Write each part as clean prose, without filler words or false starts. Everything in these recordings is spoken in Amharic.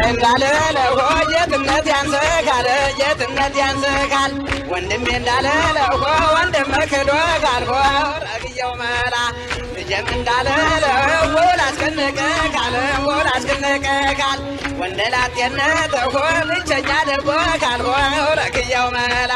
እንዳለ ለሆጀትነት ያንሰካል ጀትነት ያንሰካል ወንድሜ እንዳለ ለሆ ወንድም ክዶ ጋልፎ ረግየው መላ ልጅም እንዳለ ለሆ ላስቀነቀቃል ላስቀነቀቃል ወንደላጤነት ሆ ብቸኛ ደጎ ካልሆ ረግየው መላ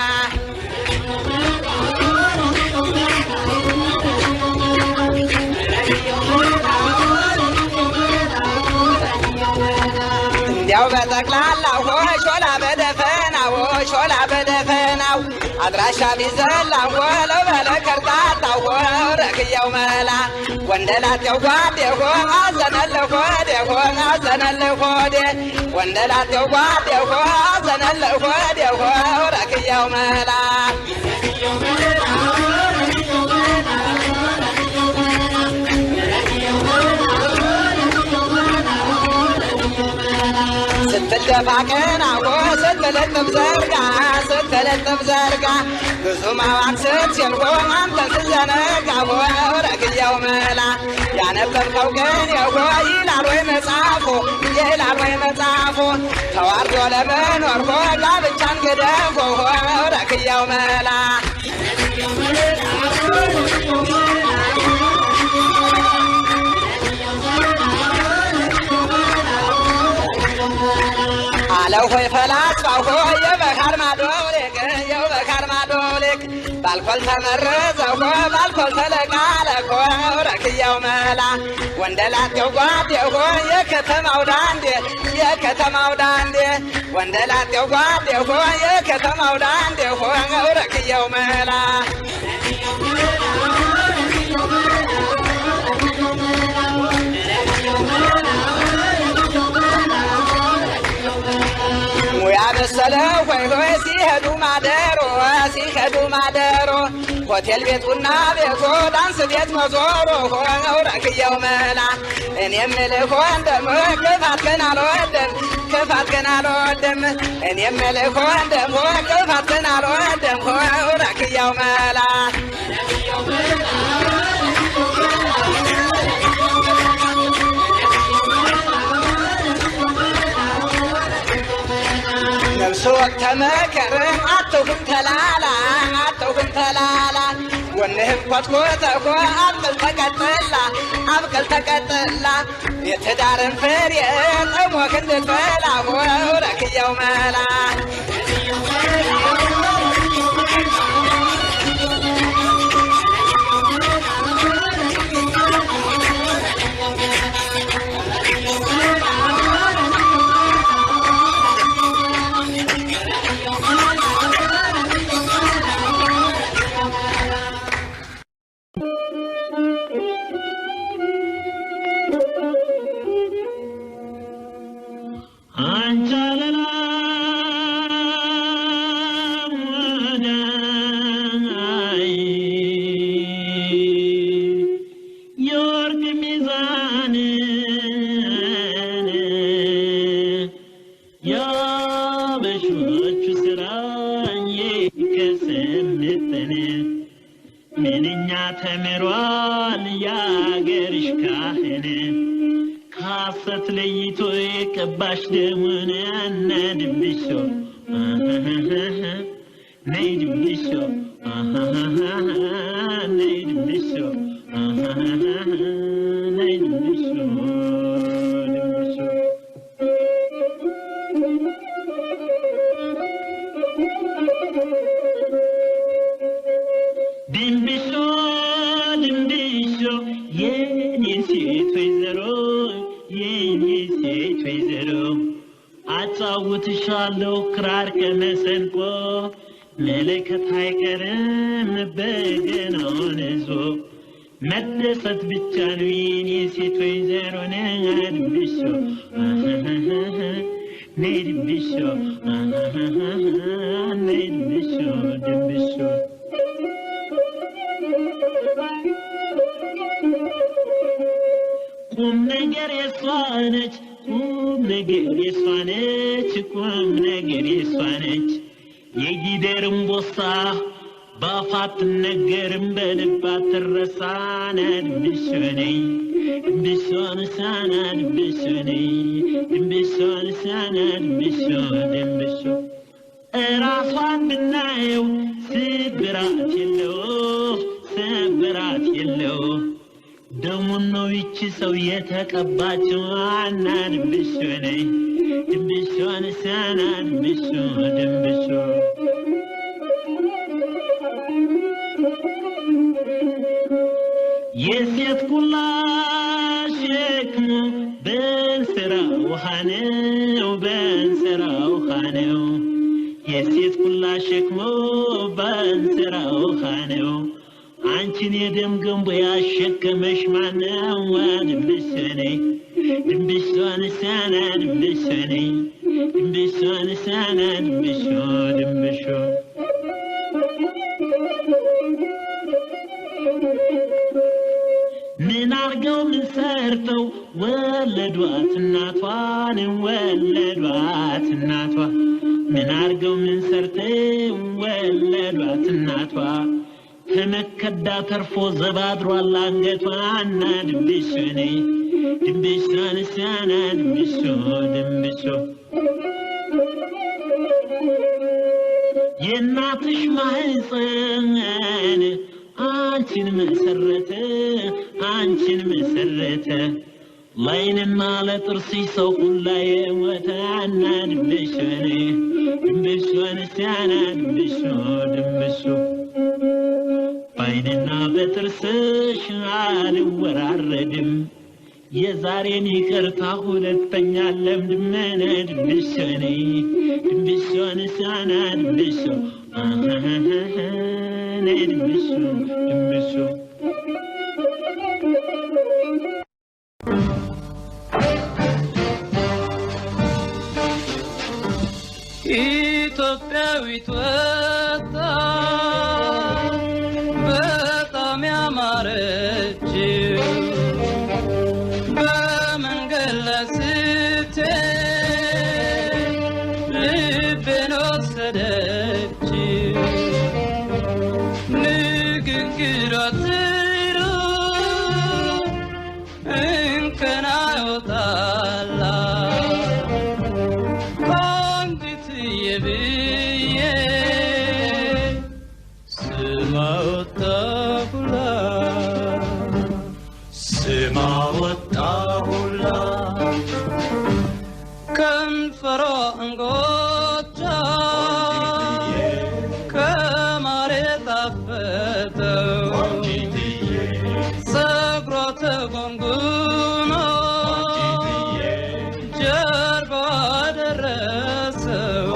እንዲያው በጠቅላላው ሾላ በደፈናው ሾላ በደፈናው አድራሻ ቢዘላው ለበለከርታታው ረግየው መላ ወንደላጤው ጓዴሆ አዘነለሆዴሆ አዘነለሆዴ ወንደላጤው ጓዴሆ አዘነለሆዴሆ ረግየው መላ ስትደፋ ቀና ስትለጥፍ ዘርጋ ብዙ ማዋቅ ስትችል አንተን ስትዘነጋ ረግየው መላ ያነበብከው ግን ይላል ወይ መጽሐፉ ተዋርዶ ለመኖር ጋብቻን ግደፎ ረግየው መላ አለው ሆይ ፈላስፋው ሆይ የበካር ማዶ ልክ ባልኮል ተመረዘው ባልኮል ተለቃለኮ ረግየው መላ ወንደላጤው ጓዴሆ የከተማው ዳንዴ ወንደላጤው ጓዴሆ የከተማው ዳንዴ ረግየው መላ ሙያ መሰለ ሆይ ሲሄዱ ማደሮ ሆቴል ቤቱና ቤቶ ዳንስ ቤት መዞሮ ረግየው መላ እኔም ልህ ወንድም ክፋትህን አልወድም እኔም ልህ ወንድም ክፋትህን አልወድም ረግየው መላ ነፍስ ወቅተ መከር አትሁን ተላላ ወንህም ኮትኮተኮ አብቅል ተቀጥላ የትዳርን ፍሬ ጥሞክ እንድትበላ ረግየው መላ ምንኛ ተምሯል ያገርሽ ካህን ካሰት ለይቶ የቀባሽ ደሙን አናድብሾ ነይ ድብሾ ነይ ድብሾ ነይ ድብሾ አጫውትሻለሁ ክራር ከመሰንቆ መለከት አይቀርም በገናውን ይዞ መደሰት ብቻ ነው የኔ ሴት ወይዘሮ ነድብሾ ነድብሾ ነድብሾ ድብሾ ቁም ነገር የሷ ነች ቁም ነገር የሷ ነች ቁም ነገር የሷ ነች የጊደር እምቦሳ ባፋት ነገርም በልባት ተረሳነ ድምሽኔ ድምሽን ሳናን ድምሽኔ ድምሽን ሳናን ድምሽ ራሷን ብናየው ስብራት የለው ደሙን ነው ይቺ ሰው የተቀባችው አናን ድምሽኔ ድምሽን ሳናን ድምሽ የሴት ኩላ ሸክሙ በእንስራ ውሃ ነው የሴት ኩላ ሸክሙ በእንስራ ውሃ ነው አንቺን የደም ገንቦ ያሸከመሽ ማነው ድምሽኔ ድምሽን ሳና ድምሽኔ ድምሽን ሳና ድምሽ ምን አርገው ምን ሰርተው ወለዷት እናቷን ምን አርገው ምን ሰርተው ወለዷት እናቷ ከመከዳ ተርፎ ዘባድሯል አንገቷን ድምሽኔ ድምሽን ሳና ድምሽ የእናትሽ ማህፀን አንቺን መሰረተ ላይንና ለጥርስሽ ሰው ሁላ የሞተ ድምሽኔ ድምሽን ሳና ድምሽ ባይንና በጥርስሽ አልወራረድም የዛሬን ይቅርታ ሁለተኛ ለምድም ድምሽኔ ድምሽን ሳና ድምሽ ኢትዮጵያዊት ወጣት በጣም ያማረች በመንገድ ላይ ስትሄድ ልቤን ወሰደች ንግግሯ ጥሩ እንከን አይወጣላት ብዬ ስማ ወጣሁላት ከንፈሯ እንጎቻ ከማር የጣፈጠው ፀጉሯ ተጎንጉኖ ጀርባዋ ደረሰው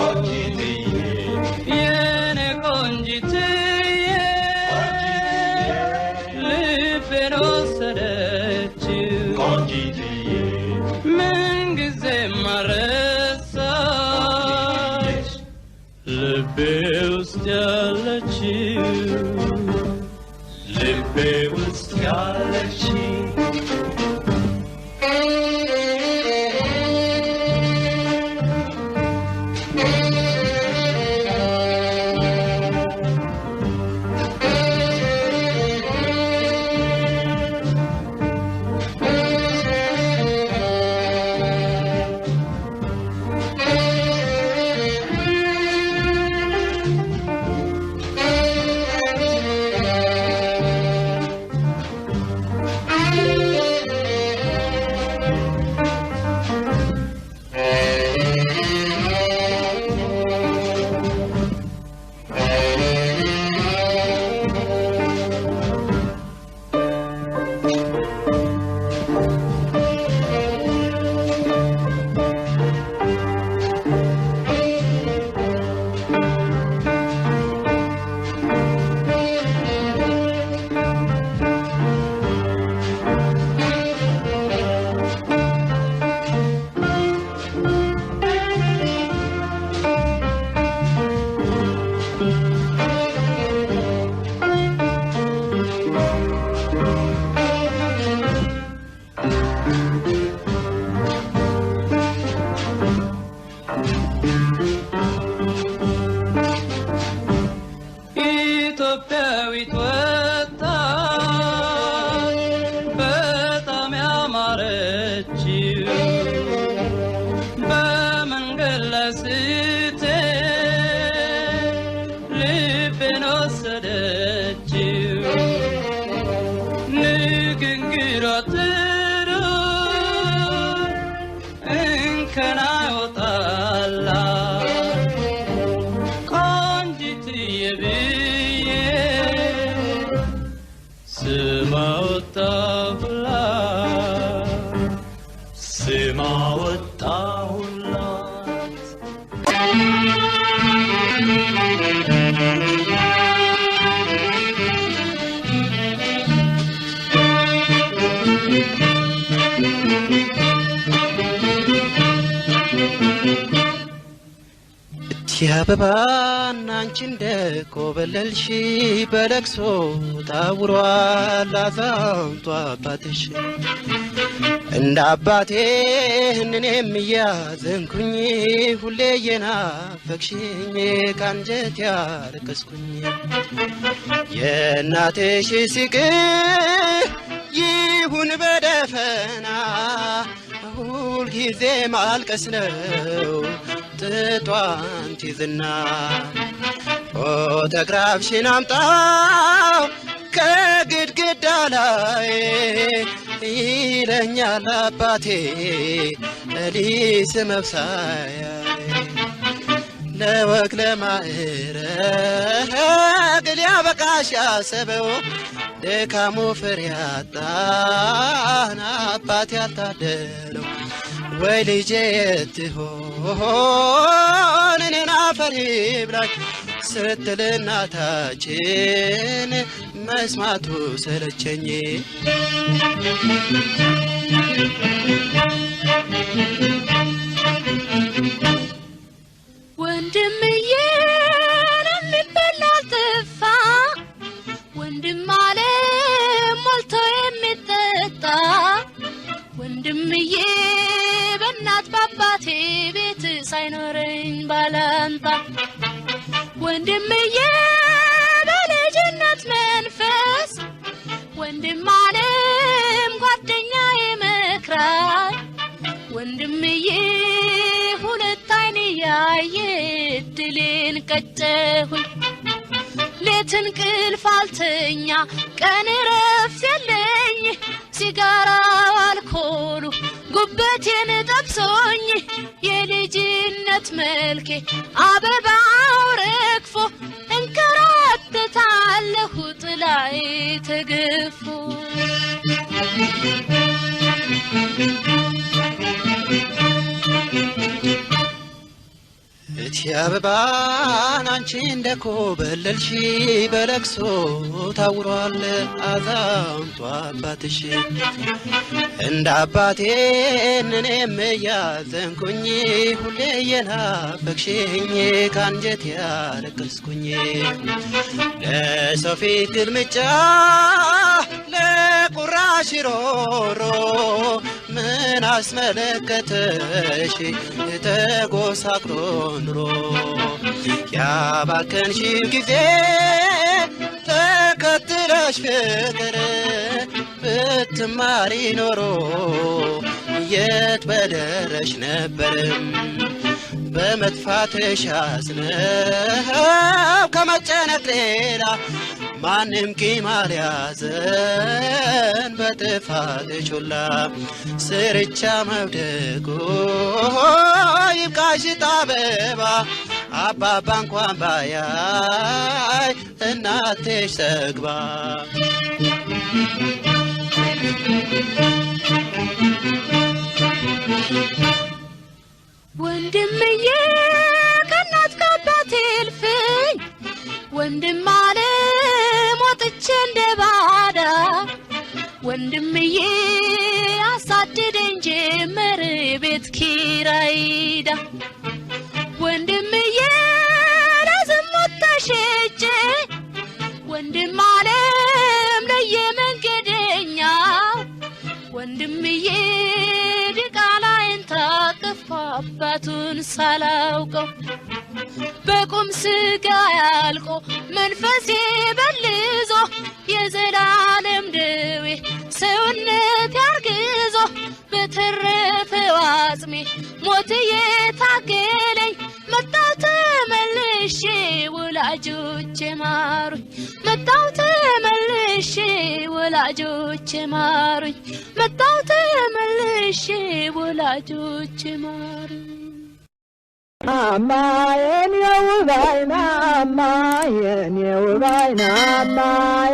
የኔ ቆንጂትዬ ልቤን ወሰደችው ምንጊዜም አልረሳች ልቤ ውስጥ ያለችው ስም አወጣሁላት ያበባና አንቺ እንደኮበለልሽ በለቅሶ ታውሯል አዛውንቱ አባትሽ እንደ አባቴ እኔም እያዘንኩኝ ሁሌ የናፈቅሽኝ ካንጀት ያለቀስኩኝ የእናትሽ ሲቅር ይሁን በደፈና ሁል ጊዜ ማልቀስ ነው ጥጧን ትይዝና ፎቶግራፍሽን አምጣው ከግድግዳ ላይ ይለኛል አባቴ ሊስ መብሳያ ለወግ ለማዕረግ ሊያበቃሽ ያሰበው ደካሙ ፍሬ ያጣን አባት ያልታደለው ወይ ልጄ የትሆን እኔን አፈር ይብላኝ ስትል እናታችን መስማቱ ሰለቸኝ ወንድምዬ የሚበላ አልጠፋ ወንድም አለ ሞልቶ የሚጠጣ ወንድምዬ በእናት በአባቴ ቤት ሳይኖረኝ ባላንጣ ወንድምዬ በልጅነት መንፈስ ወንድም አለም ጓደኛዬ መክራይ ወንድምዬ ሁለት አይን ያየ ድሌን ቀጨሁኝ ሌት እንቅልፍ አልተኛ ቀን ረፍት የለኝ ሲጋራው አልኮሉ ጉበቴን ጠብሶኝ የልጅነት መልኬ አበባው ረግፎ እንከራተታለሁ ጥላዬ ተገፎ እቲ አበባን አንቺ እንደኮበለልሽ በለቅሶ ታውሯል አዛውንቱ አባትሽ እንደ አባቴ እኔም እያዘንኩኝ ሁሌ የናፈቅሽኝ ካንጀት ያለቀስኩኝ ለሰው ፊት ግልምጫ ለቁራሽ ሮሮ ምን አስመለከተሽ ተጎሳቅሎ ኑሮ ያባከንሽው ጊዜ ተከትለሽ ፍቅር ብትማሪ ኖሮ የት በደረሽ ነበር በመጥፋትሽ አዝነው ከመጨነቅ ሌላ ማንም ቂም አልያዘን በጥፋትሽ ሁላ ስርቻ መውደቁ ይብቃሽ አበባ አባባ እንኳን ባያይ እናትሽ ሰግባ ወንድምዬ ከእናት ከአባቴ እልፍኝ ወንድም አለም ወጥቼ እንደ ባዳ ወንድምዬ አሳድደኝ ጀመር ቤት ኪራይ ዕዳ ወንድምዬ ለዝሙት ተሸጬ ወንድም አለም ለየመንገደኛው ወንድምዬ ዲቃላዬን ታቅፎ አባቱን ሳላውቀው በቁም ስጋ ያልቆ መንፈሴ በልዞ የዘላለም ደዌ ሰውነት ያርግዞ በተረፈው አጽሜ ሞት የታገለኝ መጣሁ ተመልሼ ወላጆቼ ማሩኝ መጣሁ ተመልሼ ወላጆቼ ማሩኝ መጣሁ ተመልሼ ወላጆቼ ማሩኝ የኔው ባይናማ የኔው ባይናማ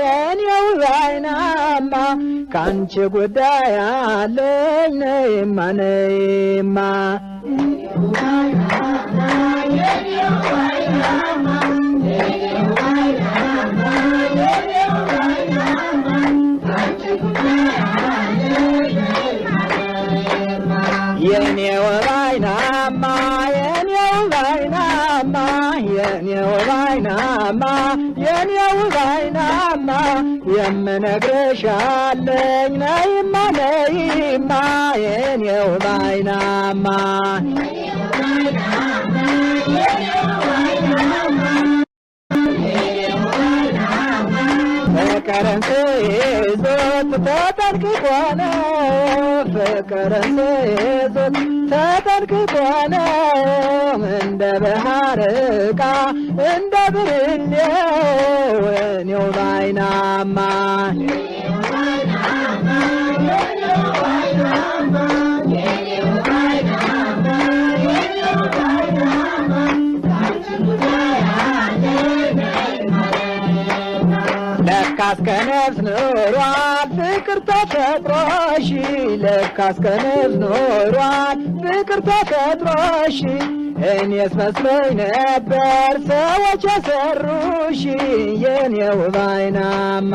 የኔው ባይናማ ካንቺ ጉዳይ አለኝ ነይማ ነይማ የኔው ባይናማ የኔው ባይናማ የኔው ባይናማ የኔው ባይናማ የምነግርሽ አለኝ ነይማ ነይማ የኔው ባይናማ ፍቅርን ስይዞት ተጠንቅቆ ነው ፍቅርን ስይዞት ተጠንቅቆ ነው እንደ ባህር ዕቃ እንደ ብርሌው የኔው ባይናማ ለካስ ከነፍስ ኖሯል ፍቅር ተፈጥሮሽ ለካስ ከነፍስ ኖሯል ፍቅር ተፈጥሮሽ እኔስ መስሎኝ ነበር ሰዎች የሰሩሽ የኔው ባይናማ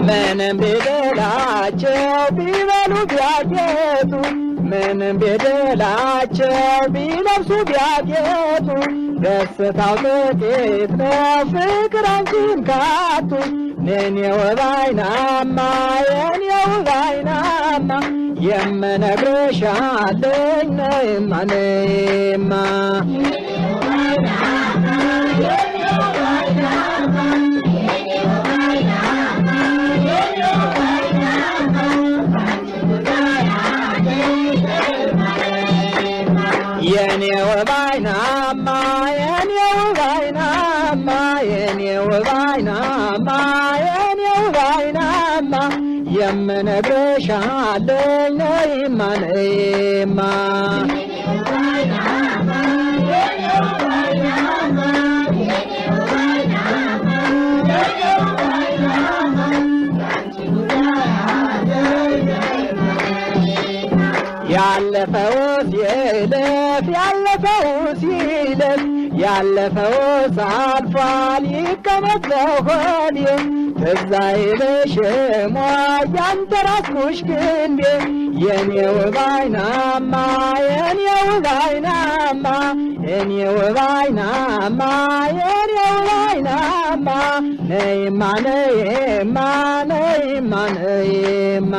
ምንም ቢደላቸው ቢበሉ ቢያጌጡ ምንም ቢደላቸው ቢለብሱ ቢያጌጡ ደስታው ጥቂት ነው ፍቅር አንቺን ካጡ የኔው ባይናማ የኔው ባይናማ የምነግርሽ አለኝ ነይማ ነይማ የኔው ባይናማ የኔው ባይናማ የኔው ባይናማ የኔው ባይናማ የምነግርሽ አለኝ ነይማ ነይማ ያለፈውስ ይለፍ ያለፈውስ ይለፍ ያለፈውስ አልፏል ይቀመጥ በሆዴ ትዝ አይልሽም ወይ ያንተራስኩሽ ክንዴ የኔው ባይናማ የኔው ባይናማ የኔው ባይናማ የኔው ባይናማ ነይማ ነይማ ነይማ ነይማ